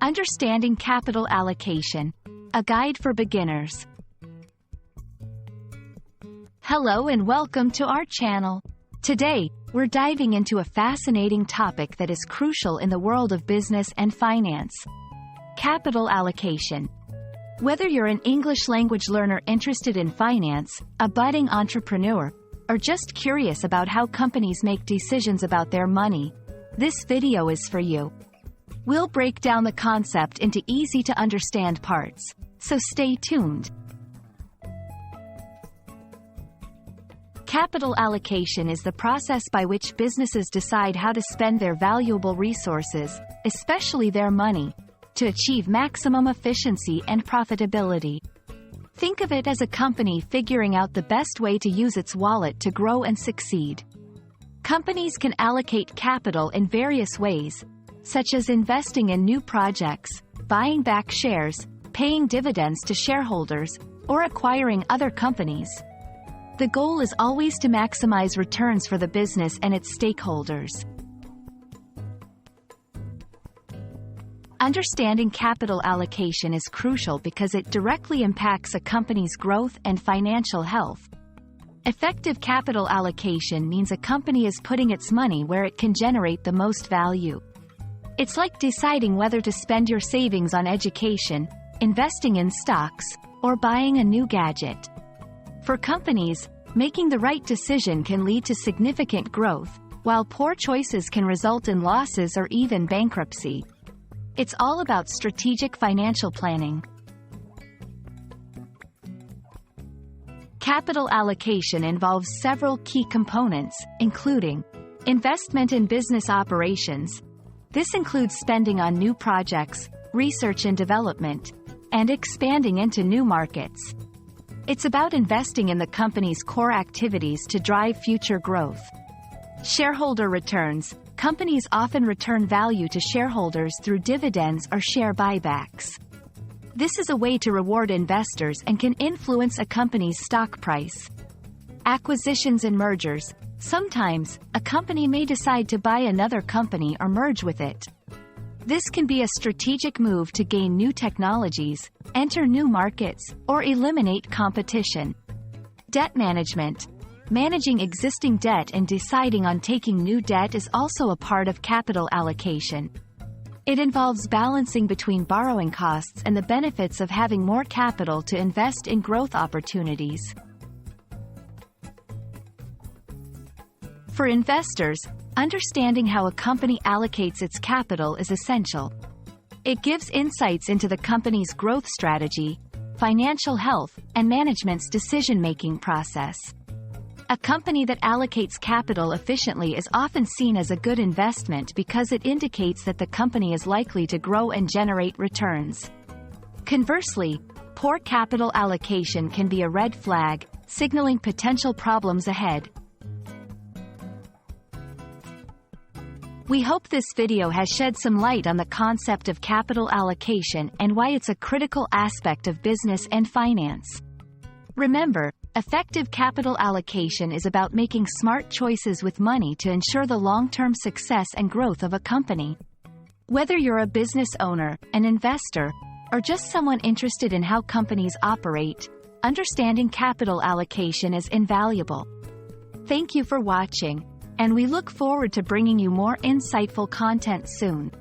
Understanding Capital Allocation, a guide for beginners. Hello and welcome to our channel. Today, we're diving into a fascinating topic that is crucial in the world of business and finance: capital allocation. Whether you're an English language learner interested in finance, a budding entrepreneur, or just curious about how companies make decisions about their money, this video is for you. We'll break down the concept into easy-to-understand parts, so stay tuned. Capital allocation is the process by which businesses decide how to spend their valuable resources, especially their money, to achieve maximum efficiency and profitability. Think of it as a company figuring out the best way to use its wallet to grow and succeed. Companies can allocate capital in various ways, such as investing in new projects, buying back shares, paying dividends to shareholders, or acquiring other companies. The goal is always to maximize returns for the business and its stakeholders. Understanding capital allocation is crucial because it directly impacts a company's growth and financial health. Effective capital allocation means a company is putting its money where it can generate the most value. It's like deciding whether to spend your savings on education, investing in stocks, or buying a new gadget. For companies, making the right decision can lead to significant growth, while poor choices can result in losses or even bankruptcy. It's all about strategic financial planning. Capital allocation involves several key components, including investment in business operations. This includes spending on new projects, research and development, and expanding into new markets. It's about investing in the company's core activities to drive future growth. Shareholder returns. Companies often return value to shareholders through dividends or share buybacks. This is a way to reward investors and can influence a company's stock price. Acquisitions and mergers. Sometimes, a company may decide to buy another company or merge with it. This can be a strategic move to gain new technologies, enter new markets, or eliminate competition. Debt management. Managing existing debt and deciding on taking new debt is also a part of capital allocation. It involves balancing between borrowing costs and the benefits of having more capital to invest in growth opportunities. For investors, understanding how a company allocates its capital is essential. It gives insights into the company's growth strategy, financial health, and management's decision-making process. A company that allocates capital efficiently is often seen as a good investment because it indicates that the company is likely to grow and generate returns. Conversely, poor capital allocation can be a red flag, signaling potential problems ahead. We hope this video has shed some light on the concept of capital allocation and why it's a critical aspect of business and finance. Remember, effective capital allocation is about making smart choices with money to ensure the long-term success and growth of a company. Whether you're a business owner, an investor, or just someone interested in how companies operate, understanding capital allocation is invaluable. Thank you for watching, and we look forward to bringing you more insightful content soon.